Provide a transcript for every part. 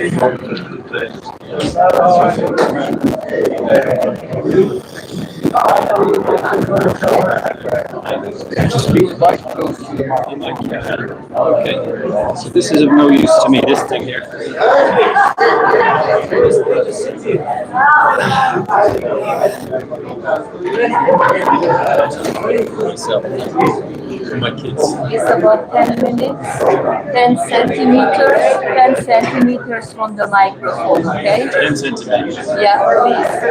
Just speak quite close to the mic. Okay. So this is of no use to me, this thing here. Myself. My kids. It's about 10 minutes, 10 centimeters, 10 centimeters from the microphone, okay? 10 centimeters. Yeah, please.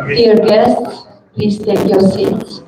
Dear guests, please take your seats.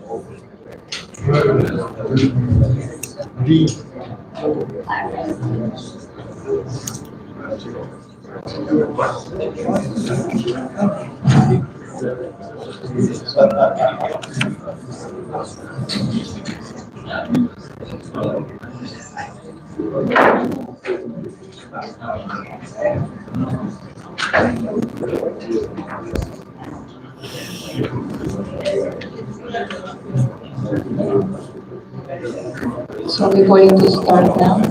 So we're going to start now.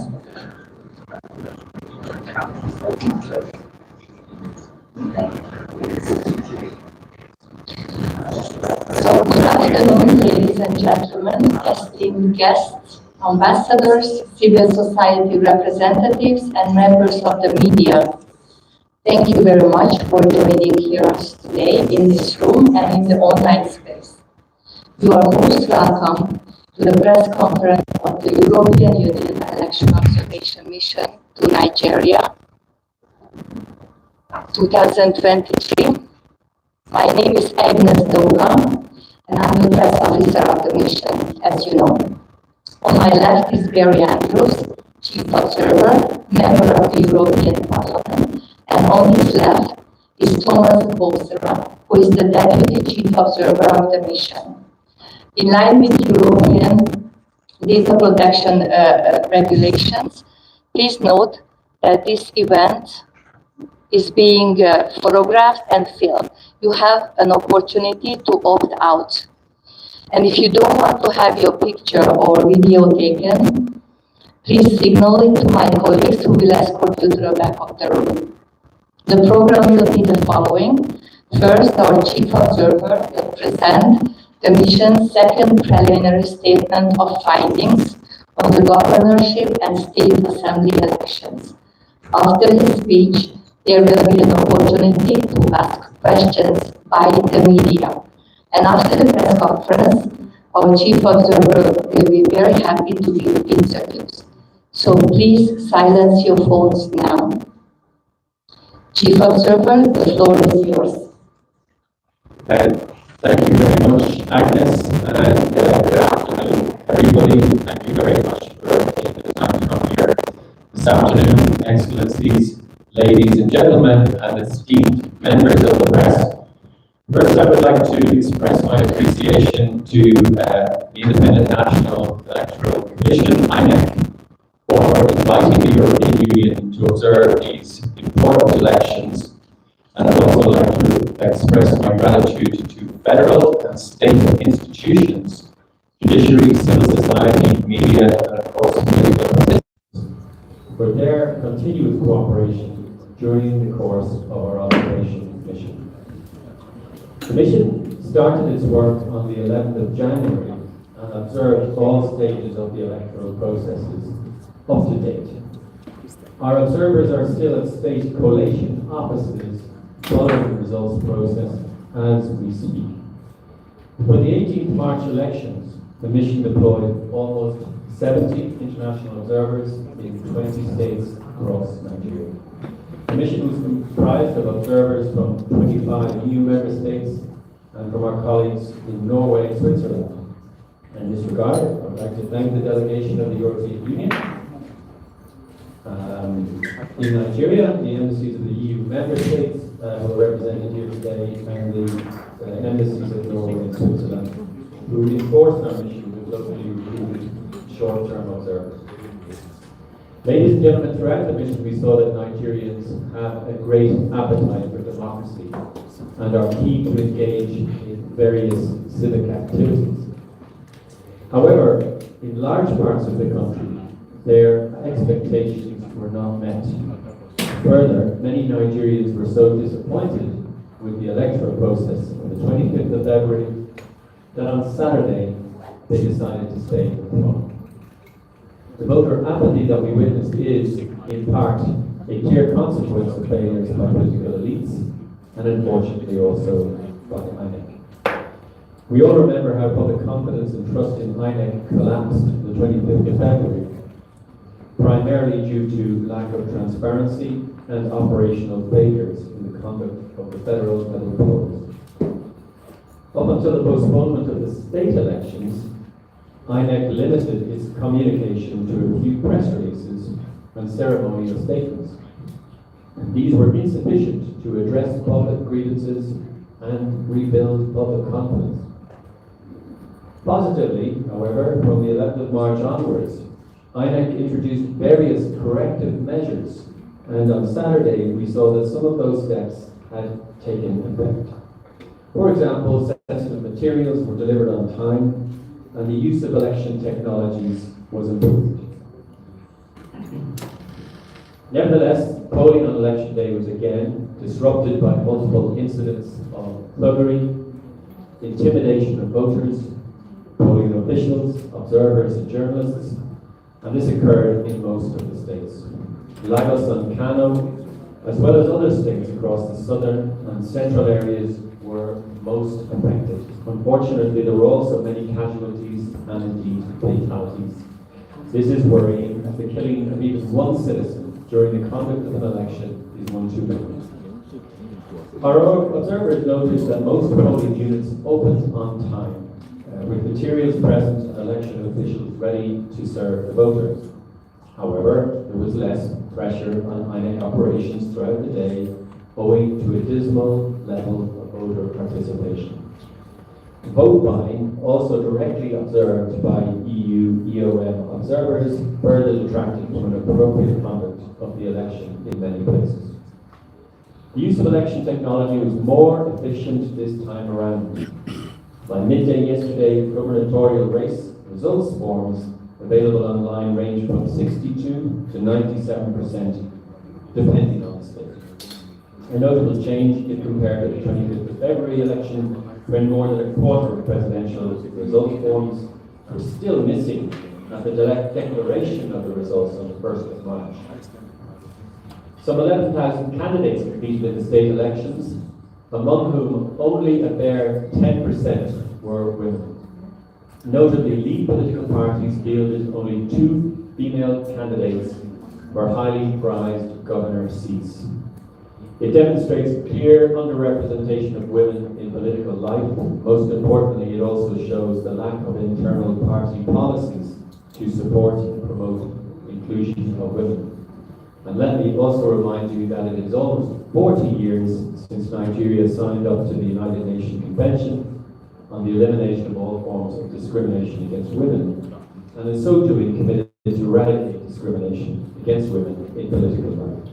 So good afternoon, ladies and gentlemen, esteemed guests, ambassadors, civil society representatives, and members of the media. Thank you very much for joining here us today in this room and in the online space. You are most welcome to the press conference of the European Union Election Observation Mission to Nigeria. 2023. My name is Agnes Doga, and I'm the press officer of the mission, as you know. On my left is Barry Andrews, Chief Observer, member of the European Parliament, and on his left is Thomas Bolsera, who is the Deputy Chief Observer of the mission. In line with European data protection regulations, please note that this event is being photographed and filmed. You have an opportunity to opt out. And if you don't want to have your picture or video taken, please signal it to my colleagues who will escort you to the back of the room. The program will be the following. First, our Chief Observer will present the mission's second preliminary statement of findings on the governorship and state assembly elections. After his speech, there will be an opportunity to ask questions by the media. And after the press conference, our Chief Observer will be very happy to give interviews. So please silence your phones now. Chief Observer, the floor is yours. Thank you very much, Agnes, and good afternoon, everybody. Thank you very much for taking the time to come here this afternoon, Excellencies, ladies and gentlemen, and esteemed members of the press. First, I would like to express my appreciation to the Independent National Electoral Commission, INEC, for inviting the European Union to observe these important elections. And I'd also like to express my gratitude to federal and state institutions, judiciary, civil society, media, and of course political participants for their continued cooperation during the course of our operation mission. The mission started its work on the 11th of January and observed all stages of the electoral processes up to date. Our observers are still at state collation offices following the results process as we speak. For the 18th March elections, the mission deployed almost 70 international observers in 20 states across Nigeria. The mission was comprised of observers from 25 EU member states and from our colleagues in Norway and Switzerland. In this regard, I would like to thank the delegation of the European Union. In Nigeria, the embassies of the EU member states who are represented here today, and the embassies of Norway and Switzerland, who reinforced our mission with locally recruited short-term observers. Ladies and gentlemen, throughout the mission we saw that Nigerians have a great appetite for democracy and are keen to engage in various civic activities. However, in large parts of the country, their expectations were not met. Further, many Nigerians were so disappointed with the electoral process on the 25th of February that on Saturday they decided to stay at home. The voter apathy that we witnessed is, in part, a clear consequence of failures by political elites and unfortunately also by INEC. We all remember how public confidence and trust in INEC collapsed the 25th of February, primarily due to lack of transparency and operational failures in the conduct of the federal polls. Up until the postponement of the state elections, INEC limited its communication to a few press releases and ceremonial statements. And these were insufficient to address public grievances and rebuild public confidence. Positively, however, from the 11th of March onwards, INEC introduced various corrective measures, and on Saturday we saw that some of those steps had taken effect. For example, sensitive materials were delivered on time, and the use of election technologies was improved. Nevertheless, polling on election day was again disrupted by multiple incidents of thuggery, intimidation of voters, polling officials, observers, and journalists, and this occurred in most of the states. Lagos and Kano, as well as other states across the southern and central areas, were most affected. Unfortunately, there were also many casualties and indeed fatalities. This is worrying, as the killing of even one citizen during the conduct of an election is one too many. Our observers noticed that most polling units opened on time, with materials present and election officials ready to serve the voters. However, there was less pressure on INEC operations throughout the day, owing to a dismal level of voter participation. Vote buying, also directly observed by EU EOM observers, further detracted from an appropriate conduct of the election in many places. The use of election technology was more efficient this time around. By midday yesterday, gubernatorial race results forms available online range from 62 to 97%, depending on the state. A notable change if compared to the 25th of February election, when more than a quarter of presidential result forms were still missing at the declaration of the results on the 1st of March. Some 11,000 candidates competed in the state elections, among whom only a bare 10% were women. Notably, lead political parties fielded only 2 female candidates for highly prized governor seats. It demonstrates clear underrepresentation of women in political life. Most importantly, it also shows the lack of internal party policies to support and promote inclusion of women. And let me also remind you that it is almost 40 years since Nigeria signed up to the United Nations Convention on the elimination of all forms of discrimination against women, and in so doing committed to eradicate discrimination against women in political life.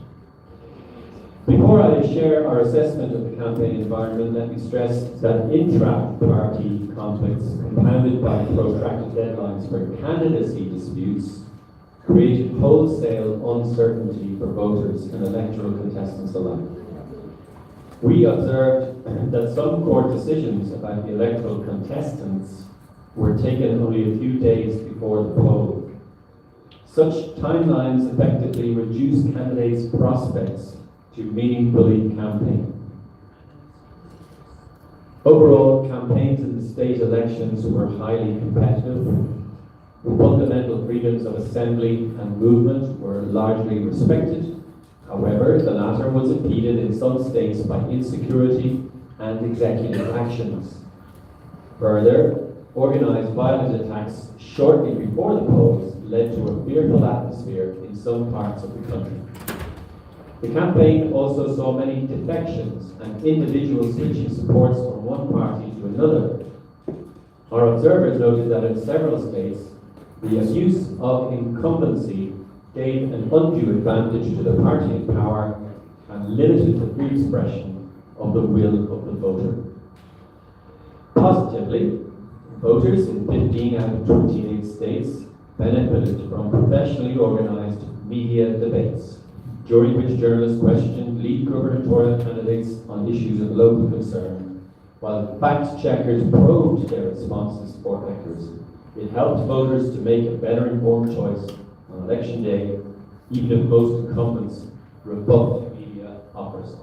Before I share our assessment of the campaign environment, let me stress that intra-party conflicts, compounded by protracted deadlines for candidacy disputes, created wholesale uncertainty for voters and electoral contestants alike. We observed that some court decisions about the electoral contestants were taken only a few days before the poll. Such timelines effectively reduce candidates' prospects to meaningfully campaign. Overall, campaigns in the state elections were highly competitive. Fundamental freedoms of assembly and movement were largely respected. However, the latter was impeded in some states by insecurity and executive actions. Further, organized violent attacks shortly before the polls led to a fearful atmosphere in some parts of the country. The campaign also saw many defections and individuals switching supports from one party to another. Our observers noted that in several states, the abuse of incumbency gave an undue advantage to the party in power and limited the free expression of the will of the voter. Positively, voters in 15 out of 28 states benefited from professionally organized media debates, during which journalists questioned lead gubernatorial candidates on issues of local concern, while fact-checkers probed their responses for accuracy. It helped voters to make a better informed choice on election day, even if most incumbents rebuffed media offers.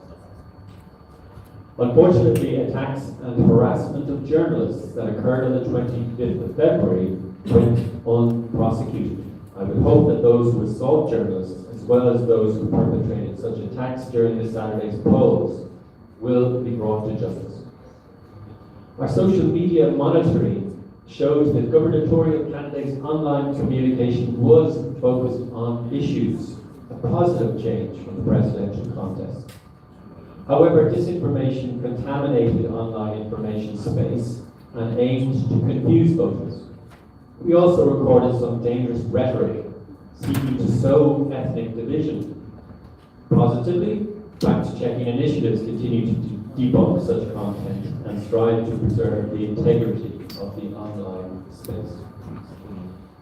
Unfortunately, attacks and harassment of journalists that occurred on the 25th of February went unprosecuted. I would hope that those who assault journalists, as well as those who perpetrated such attacks during this Saturday's polls, will be brought to justice. Our social media monitoring showed that gubernatorial candidates' online communication was focused on issues, a positive change from the presidential contest. However, disinformation contaminated online information space and aimed to confuse voters. We also recorded some dangerous rhetoric seeking to sow ethnic division. Positively, fact-checking initiatives continue to debunk such content and strive to preserve the integrity of the online space.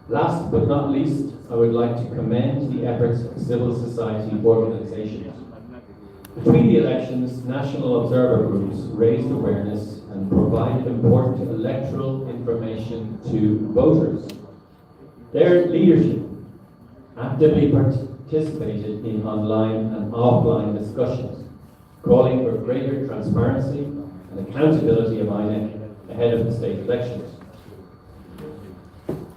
Last but not least, I would like to commend the efforts of civil society organizations. Between the elections, national observer groups raised awareness and provided important electoral information to voters. Their leadership actively participated in online and offline discussions, calling for greater transparency and accountability of INEC ahead of the state elections.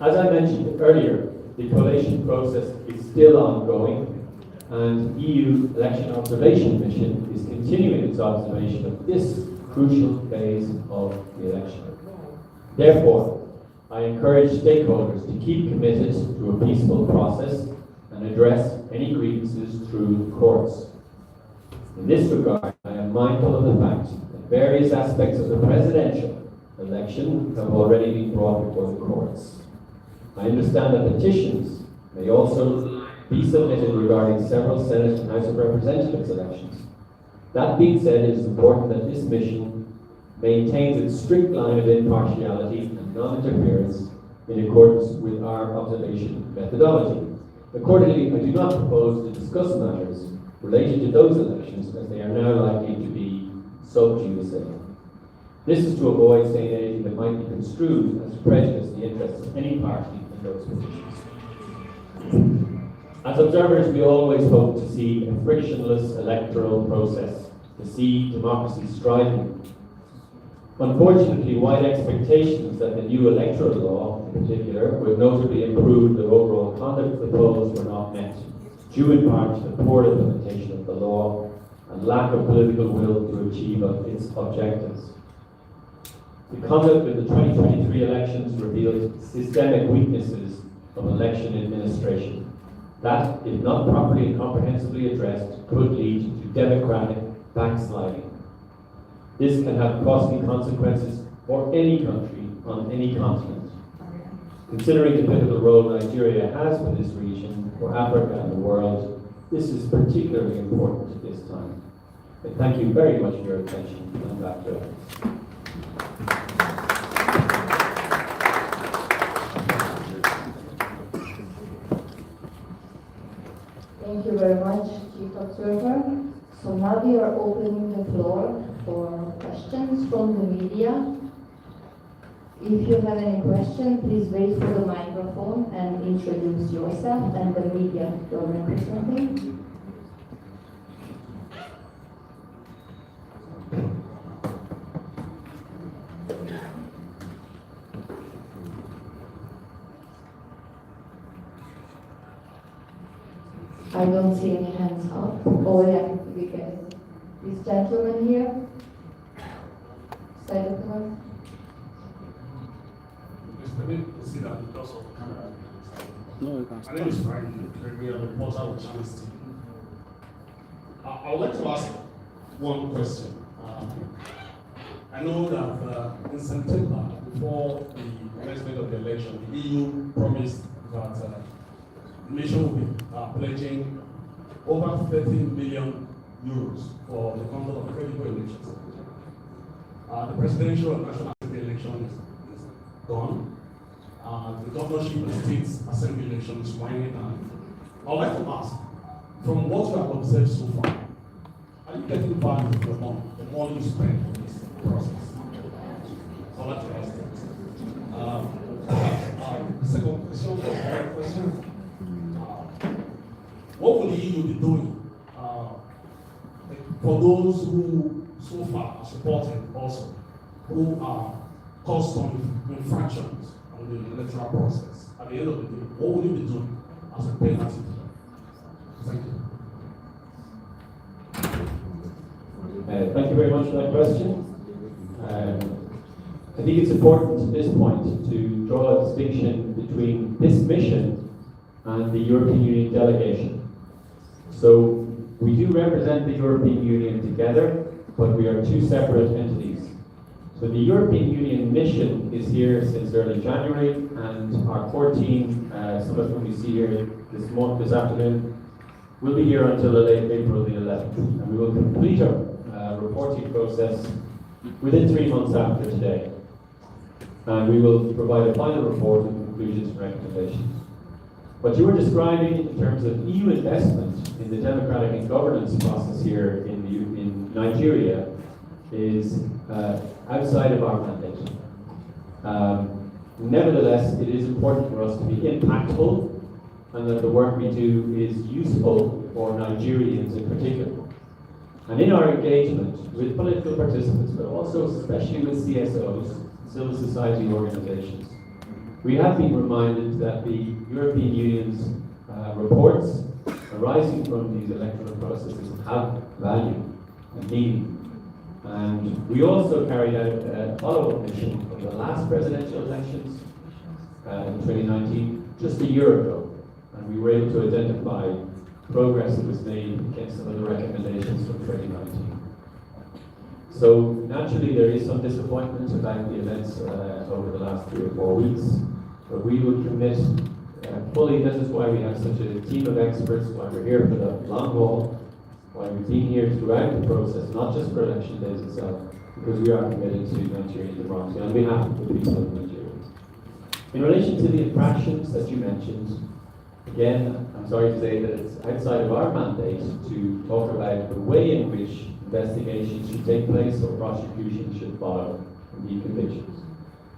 As I mentioned earlier, the collation process is still ongoing, and EU Election Observation Mission is continuing its observation of this crucial phase of the election. Therefore, I encourage stakeholders to keep committed to a peaceful process and address any grievances through the courts. In this regard, I am mindful of the fact that various aspects of the presidential election have already been brought before the courts. I understand that petitions may also be submitted regarding several Senate and House of Representatives elections. That being said, it is important that this mission maintains its strict line of impartiality and non-interference in accordance with our observation methodology. Accordingly, I do not propose to discuss matters related to those elections as they are now likely to be sub judice. This is to avoid saying anything that might be construed as to prejudice the interests of any party in those petitions. As observers, we always hope to see a frictionless electoral process, to see democracy striving. Unfortunately, wide expectations that the new electoral law, in particular, would notably improve the overall conduct of the polls were not met, due in part to the poor implementation of the law and lack of political will to achieve its objectives. The conduct of the 2023 elections revealed systemic weaknesses of election administration that, if not properly and comprehensively addressed, could lead to democratic backsliding. This can have costly consequences for any country on any continent. Considering the pivotal role Nigeria has for this region, for Africa and the world, this is particularly important at this time. And thank you very much for your attention. I'm back to it. Thank you very much, Chief Observer. So now we are opening the floor for questions from the media. If you have any question, please wait for the microphone and introduce yourself and the media you're representing. I don't see any hands up. Oh yeah, we get this gentleman here. Side of the room. Let me see that because of the camera. No, you can't. My name is Frank. We are the reporter with Channels TV. I would like to ask one question. I know that in September, before the commencement of the election, the EU promised that the nation will be pledging over 13 million euros for the conduct of credible elections. The presidential and national election is gone. The governorship and state assembly election is winding down. I would like to ask, from what you have observed so far, are you getting value for your money, the money you spend on this process? I would like to ask that. The second question, what will the EU be doing for those who so far are supported also, who are caused some infractions on the electoral process? At the end of the day, what will you be doing as a penalty to them? Thank you. Thank you very much for that question. I think it's important at this point to draw a distinction between this mission and the European Union delegation. So we do represent the European Union together, but we are two separate entities. So the European Union mission is here since early January, and our core team, some of whom you see here this afternoon, will be here until late April the 11th. And we will complete our reporting process within 3 months after today. And we will provide a final report with conclusions and recommendations. What you were describing in terms of EU investment in the democratic and governance process here in Nigeria is outside of our mandate. Nevertheless, it is important for us to be impactful and that the work we do is useful for Nigerians in particular. And in our engagement with political participants, but also especially with CSOs, civil society organizations, we have been reminded that the European Union's reports arising from these electoral processes have value and meaning. And we also carried out a follow-up mission from the last presidential elections in 2019, just a year ago. And we were able to identify progress that was made against some of the recommendations from 2019. So naturally there is some disappointment about the events over the last 3 or 4 weeks, but we would commit fully. This is why we have such a team of experts, why we're here for the long haul, why we've been here throughout the process, not just for election days itself, because we are committed to Nigerian democracy on behalf of the people of Nigeria. In relation to the infractions that you mentioned, again, I'm sorry to say that it's outside of our mandate to talk about the way in which investigations should take place or prosecution should follow from the convictions.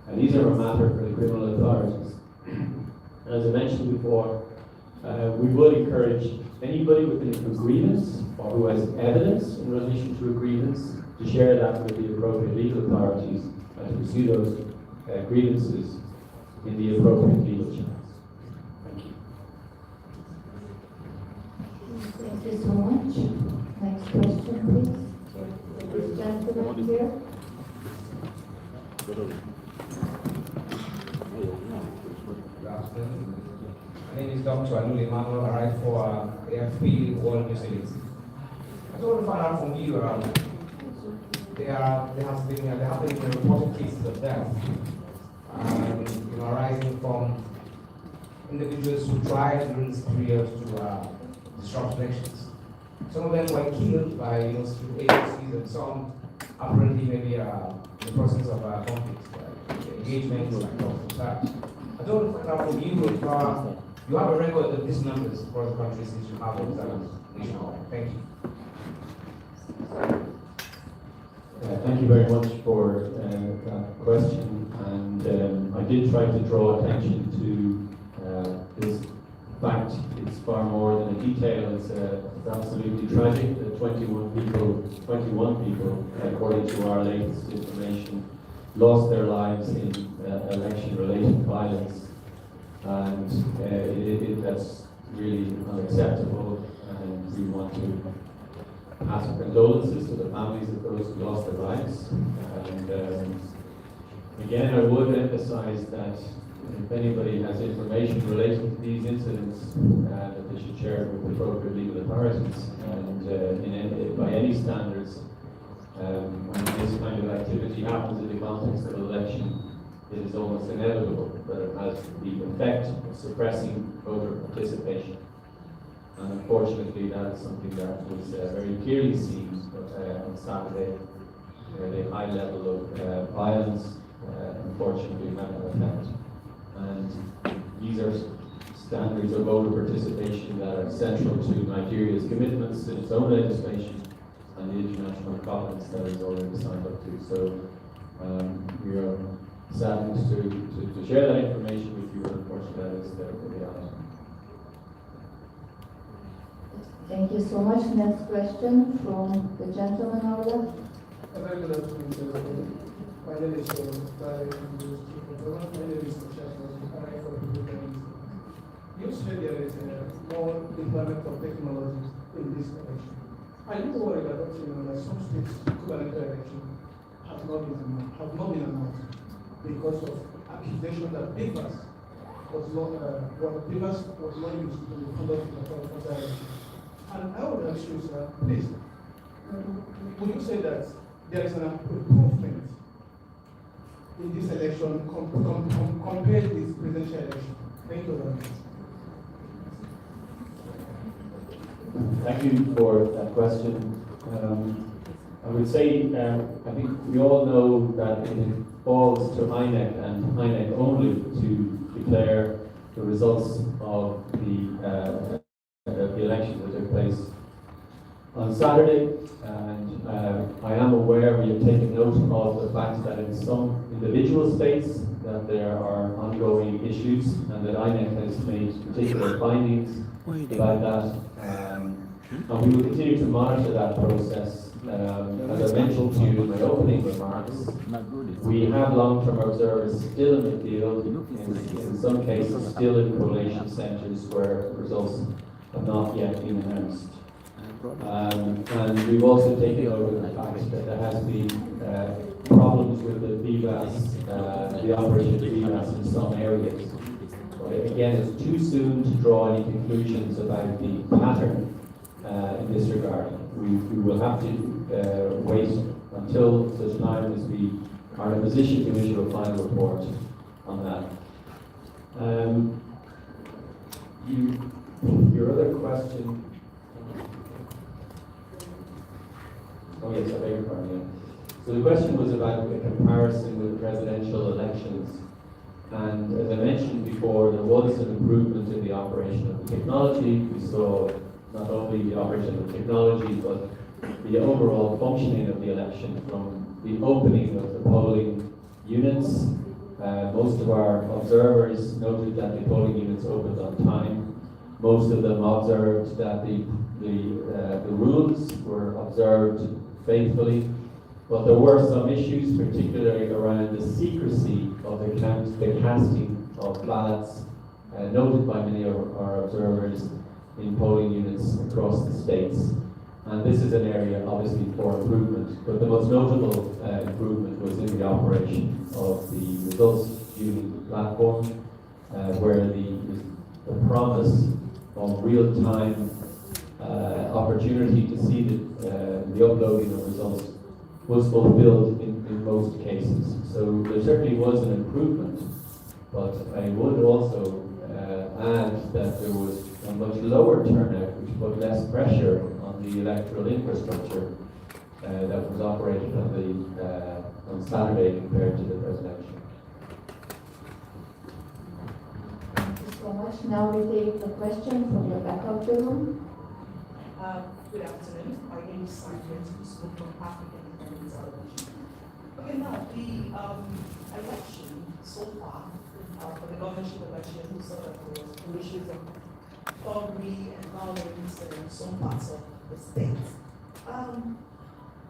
And these are a matter for the criminal authorities. And as I mentioned before, we would encourage anybody with a grievance or who has evidence in relation to a grievance to share that with the appropriate legal authorities and to pursue those grievances in the appropriate legal channels. Thank you. Thank you so much. Next question, please. This gentleman here. Good afternoon. My name is Dr. Anul Emmanuel. I write for AFP World News Elite. I just want to find out from you, there have been reported cases of death arising from individuals who tried during this period to disrupt elections. Some of them were killed by secret agencies, and some apparently maybe in the process of conflict, engagements like that. I don't know if from you if you have a record of these numbers across the country since you have observed nationwide. Thank you. Thank you very much for that question, and I did try to draw attention to this fact. It's far more than a detail. It's absolutely tragic that 21 people, according to our latest information, lost their lives in election-related violence, and that's really unacceptable, and we want to pass our condolences to the families of those who lost their lives. And again, I would emphasize that if anybody has information relating to these incidents, that they should share it with the appropriate legal authorities. And by any standards, when this kind of activity happens in the context of an election, it is almost inevitable that it has the effect of suppressing voter participation. And unfortunately, that is something that was very clearly seen on Saturday, where the high level of violence unfortunately had an effect. And these are standards of voter participation that are central to Nigeria's commitments to its own legislation and the international covenants that it's already signed up to. So we are saddened to share that information with you, and unfortunately that is the reality. Thank you so much. Next question from the gentleman on the left. Very good afternoon, sir. My name is You said there is more deployment of technology in this election. Are you worried that some states gubernatorial election have not been announced because of accusation that papers was not used to conduct the election? And I would ask you, sir, please, would you say that there is an improvement in this election compared to this presidential election? Thank you very much. Thank you for that question. I would say, I think we all know that it falls to INEC and INEC only to declare the results of the election that took place on Saturday. And I am aware, we have taken note of the fact that in some individual states that there are ongoing issues, and that INEC has made particular findings about that. And we will continue to monitor that process. As I mentioned to you in my opening remarks, we have long-term observers still in the field, in some cases still in collation centres where results have not yet been announced. And we've also taken note of the fact that there has been problems with the VVAS, the operation of VVAS in some areas. But again, it's too soon to draw any conclusions about the pattern in this regard. We will have to wait until such time as we are in a position to issue a final report on that. Your other question. Oh yes, I beg your pardon. Yeah. So the question was about the comparison with presidential elections. And as I mentioned before, there was an improvement in the operation of the technology. We saw not only the operation of the technology, but the overall functioning of the election, from the opening of the polling units. Most of our observers noted that the polling units opened on time. Most of them observed that the rules were observed faithfully, but there were some issues, particularly around the secrecy of the casting of ballots, noted by many of our observers in polling units across the states. And this is an area, obviously, for improvement. But the most notable improvement was in the operation of the results viewing platform, where the promise of real-time opportunity to see the uploading of results was fulfilled in most cases. So there certainly was an improvement, but I would also add that there was a much lower turnout, which put less pressure on the electoral infrastructure that was operated on Saturday compared to the presidential. Thank you so much. Now we take the question from the back of the room. Good afternoon. My name is Sergeant Usman from African Independent Television. Okay, now the election so far for the governorship election, so that there was issues of robbery and violence in some parts of the state.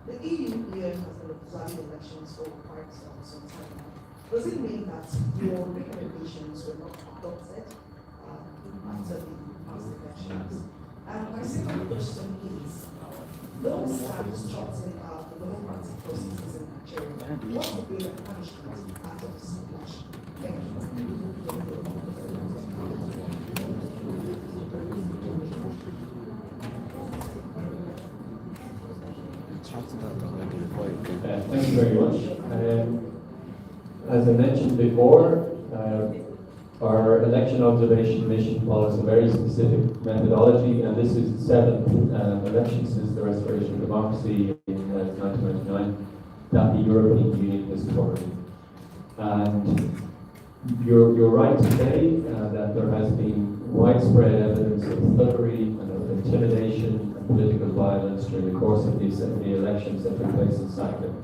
The EU has been observing elections for quite some time now. Does it mean that your recommendations were not adopted after the past elections? And my second question is, those that are obstructing the democratic processes in Nigeria, what would be the punishment after this election? Thank you. Thank you very much. As I mentioned before, our election observation mission follows a very specific methodology, and this is the seventh election since the restoration of democracy in 1999 that the European Union has covered. And you're right to say that there has been widespread evidence of thuggery and of intimidation and political violence during the course of the elections that took place in Cyprus.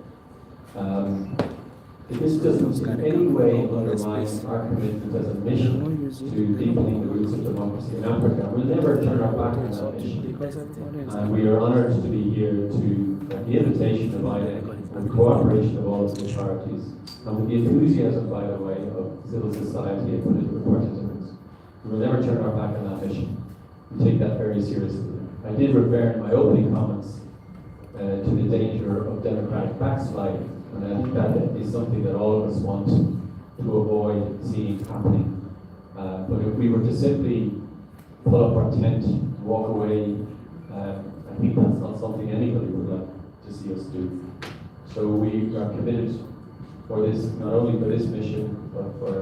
This doesn't in any way undermine our commitment as a mission to deepening the roots of democracy in Africa. We'll never turn our back on that mission. And we are honoured to be here at the invitation of INEC and the cooperation of all of the parties, and with the enthusiasm, by the way, of civil society and political participants. We will never turn our back on that mission. We take that very seriously. I did refer in my opening comments to the danger of democratic backsliding. And I think that is something that all of us want to avoid seeing happening. But if we were to simply pull up our tent, walk away, I think that's not something anybody would like to see us do. So we are committed for this, not only for this mission, but for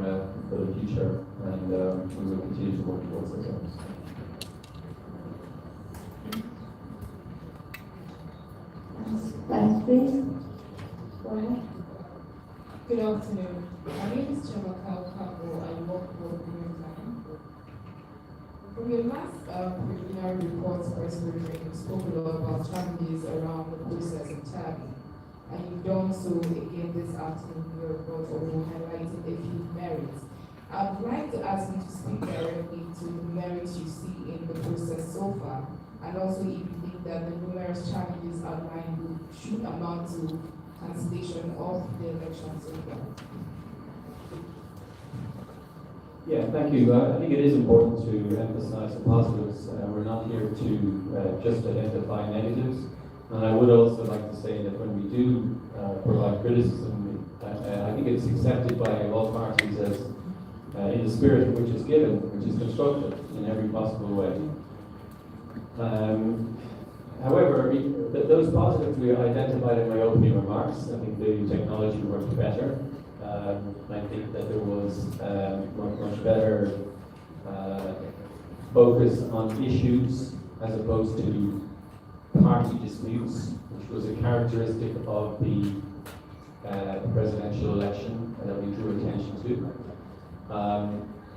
the future, and we will continue to work towards those goals. Last, please. Go ahead. Good afternoon. My name is Chamakal Kabo. I work for the Time. From your last preliminary report press briefing, you spoke a lot about challenges around the process entirely. And you've done so again this afternoon in your report, although highlighting a few merits. I'd like to ask you to speak directly to the merits you see in the process so far, and also if you think that the numerous challenges outlined should amount to cancellation of the election so far. Yeah, thank you. I think it is important to emphasize the positives. We're not here to just identify negatives. And I would also like to say that when we do provide criticism, I think it's accepted by all parties as in the spirit in which it's given, which is constructive in every possible way. However, those positives we identified in my opening remarks. I think the technology worked better. I think that there was much better focus on issues as opposed to party disputes, which was a characteristic of the presidential election that we drew attention to.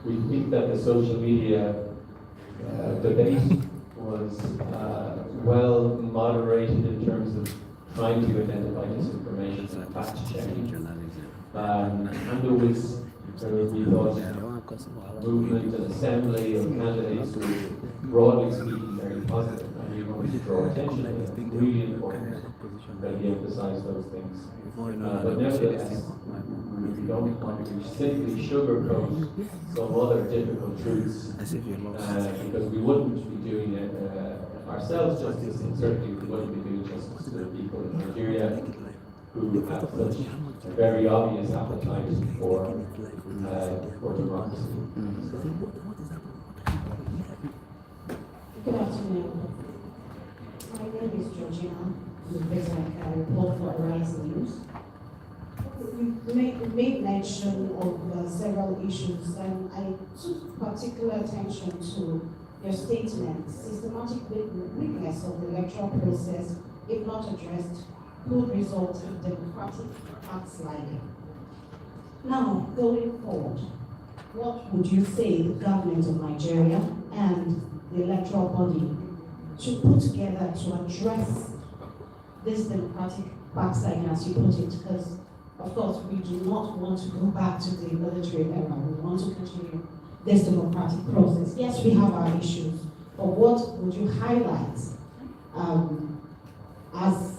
We think that the social media debate was well moderated in terms of trying to identify disinformation and fact checking. And there was, we thought, movement and assembly of candidates were broadly speaking very positive, and we wanted to draw attention to it. It's really important that we emphasize those things. But nevertheless, we don't want to simply sugarcoat some other difficult truths, because we wouldn't be doing it ourselves justice, and certainly we wouldn't be doing justice to the people in Nigeria who have such a very obvious appetite for democracy. Good afternoon. My name is Georgina. I'm presenting a report for Arise News. We made mention of several issues, and I took particular attention to your statement. Systematic weakness of the electoral process, if not addressed, could result in democratic backsliding. Now, going forward, what would you say the government of Nigeria and the electoral body should put together to address this democratic backsliding, as you put it? Because, of course, we do not want to go back to the military era. We want to continue this democratic process. Yes, we have our issues, but what would you highlight as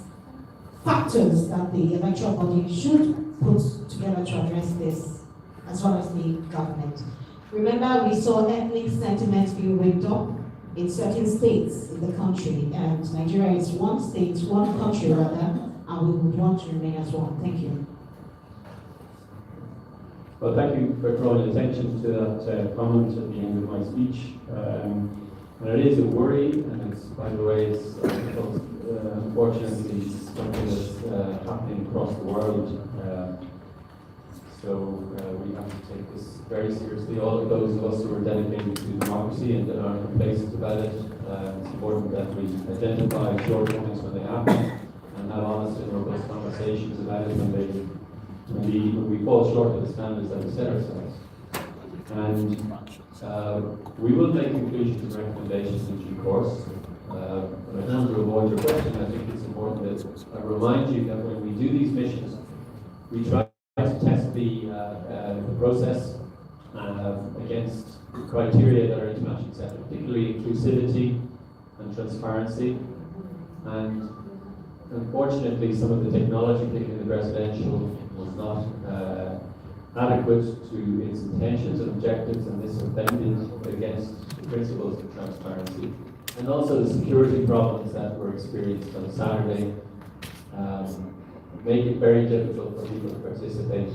factors that the electoral body should put together to address this, as well as the government? Remember, we saw ethnic sentiments being waked up in certain states in the country, and Nigeria is one state, one country rather, and we would want to remain as one. Thank you. Well, thank you for drawing attention to that comment at the end of my speech. And it is a worry, and it's, by the way, it's unfortunately something that's happening across the world. So we have to take this very seriously. All of those of us who are dedicated to democracy and that are complacent about it, it's important that we identify shortcomings when they happen and have honest and robust conversations about it when we fall short of the standards that we set ourselves. And we will make conclusions and recommendations in due course. But I don't want to avoid your question. I think it's important that I remind you that when we do these missions, we try to test the process against criteria that are internationally accepted, particularly inclusivity and transparency. And unfortunately, some of the technology, particularly the presidential, was not adequate to its intentions and objectives, and this offended against the principles of transparency. And also the security problems that were experienced on Saturday make it very difficult for people to participate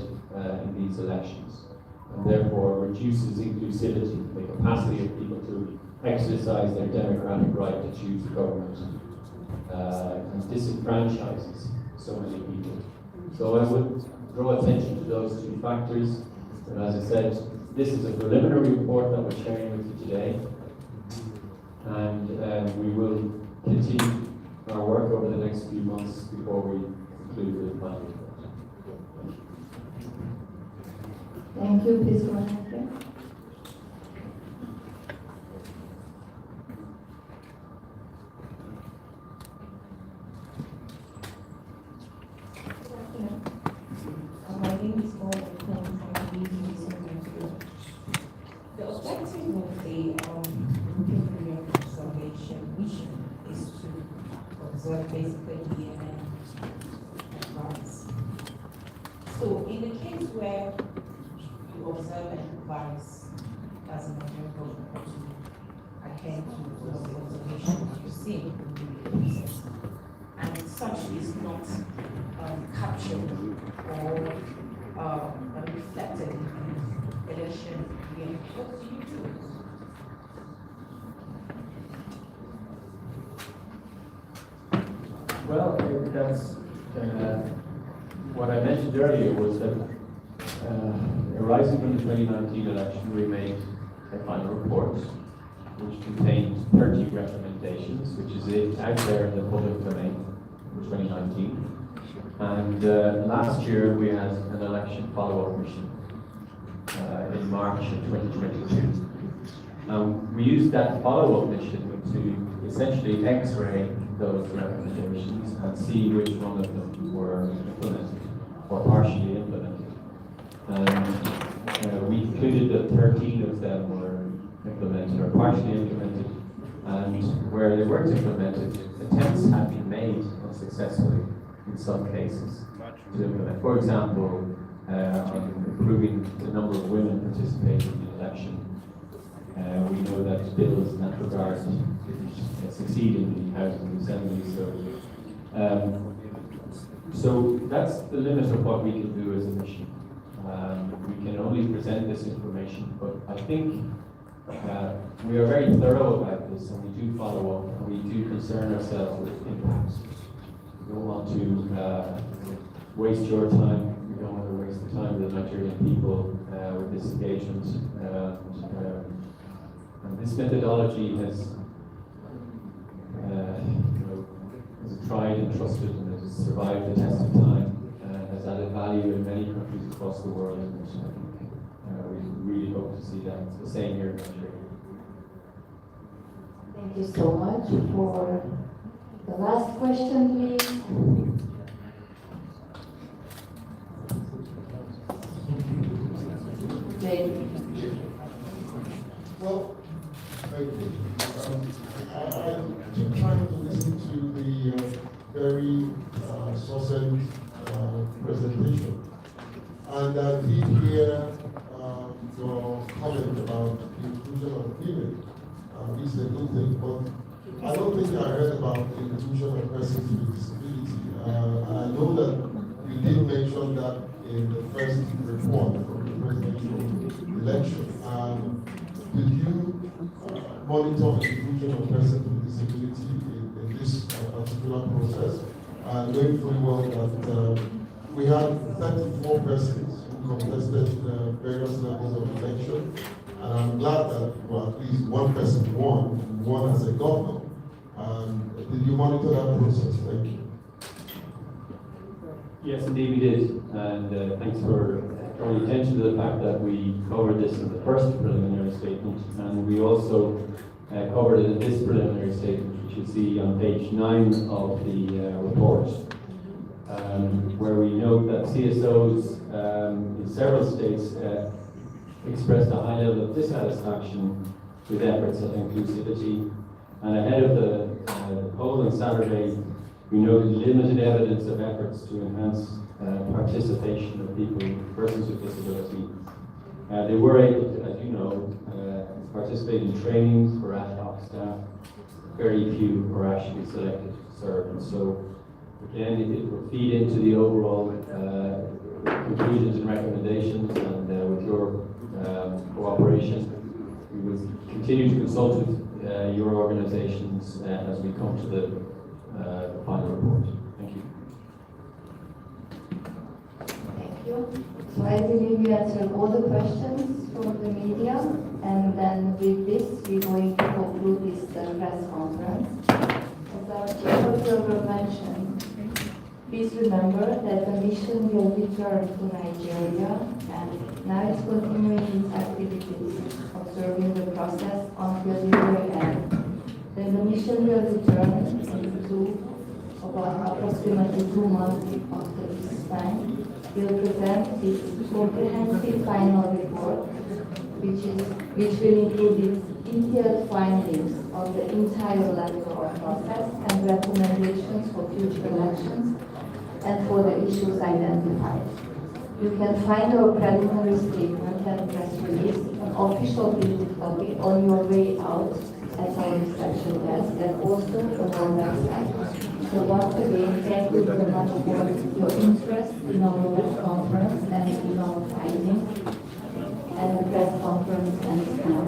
in these elections, and therefore reduces inclusivity, the capacity of people to exercise their democratic right to choose the government, and disenfranchises so many people. So I would draw attention to those two factors. And as I said, this is a preliminary report that we're sharing with you today, and we will continue our work over the next few months before we conclude the final report. Thank you. Please go ahead. My name is Paul. The objective of the European Union Observation Mission is to observe basically DNN advice. So in the case where you observe and advise, as a Nigerian government to attend to some of the observations you see in the process. And such is not captured or reflected in the election again. What do you do? Well, that's what I mentioned earlier was that arising from the 2019 election, we made a final report which contained 30 recommendations, which is it out there in the public domain for 2019. And last year we had an election follow-up mission in March of 2022. We used that follow-up mission to essentially X-ray those recommendations and see which one of them were implemented or partially implemented. And we concluded that 13 of them were implemented or partially implemented, and where they weren't implemented, attempts had been made unsuccessfully in some cases to implement. For example, on improving the number of women participating in the election. We know that bills in that regard didn't succeed in the House and Assembly, so that's the limit of what we can do as a mission. We can only present this information, but I think we are very thorough about this, and we do follow up, and we do concern ourselves with impacts. We don't want to waste your time. We don't want to waste the time of the Nigerian people with this engagement. And this methodology has tried and trusted and has survived the test of time, has added value in many countries across the world, and we really hope to see that the same here in Nigeria. Thank you so much. For the last question, please. Well, thank you. I keep trying to listen to the very succinct presentation, and I did hear your comment about the inclusion of women. It's a good thing, but I don't think I heard about the inclusion of persons with disability. I know that you did mention that in the first report from the presidential election. Did you monitor the inclusion of persons with disability in this particular process? Knowing fully well that we had 34 persons who contested various levels of election, and I'm glad that at least one person won as a governor. Did you monitor that process? Thank you. Yes, indeed we did, and thanks for drawing attention to the fact that we covered this in the first preliminary statement, and we also covered it in this preliminary statement, which you see on page 9 of the report, where we note that CSOs in several states expressed a high level of dissatisfaction with efforts at inclusivity, and ahead of the poll on Saturday, we noted limited evidence of efforts to enhance participation of people, persons with disability. They were able to, as you know, participate in trainings for ad hoc staff. Very few were actually selected to serve, and so again, it will feed into the overall conclusions and recommendations, and with your cooperation, we will continue to consult with your organizations as we come to the final report. Thank you. Thank you. So I believe you answered all the questions from the media, and then with this, we're going to conclude this press conference. As our chief observer mentioned, please remember that the mission will return to Nigeria, and now it's continuing its activities, observing the process until the very end. Then the mission will return into about approximately 2 months after this time. Will present its comprehensive final report, which will include its detailed findings of the entire electoral process and recommendations for future elections and for the issues identified. You can find our preliminary statement and press release, an official visit copy on your way out at our reception desk and also on our website. So once again, thank you very much for your interest in our web conference and in our findings and the press conference and now.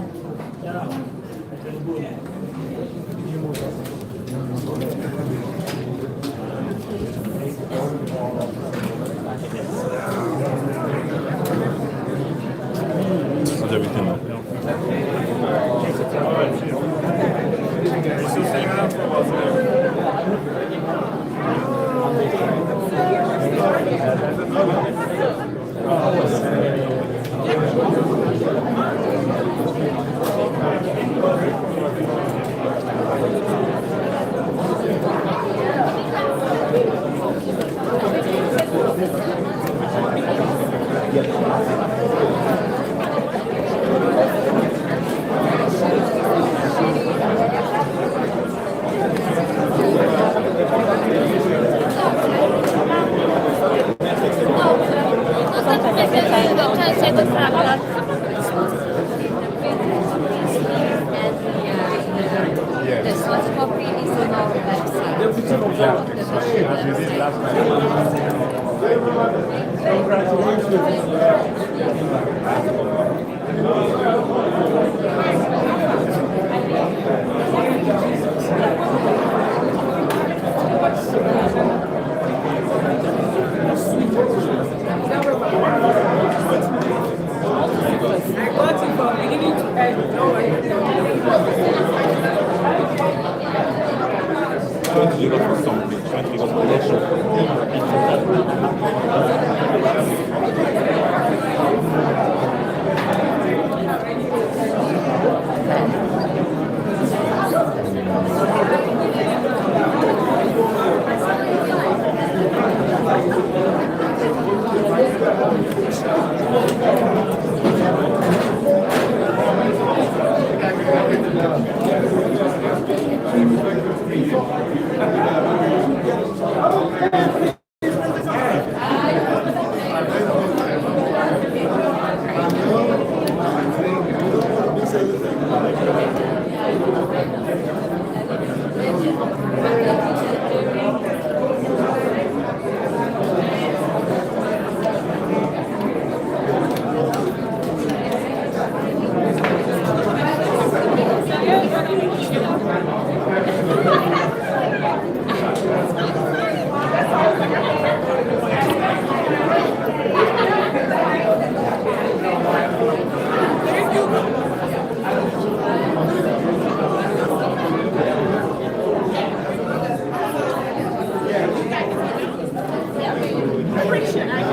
The soft copy is on our website. As we did last Appreciate it.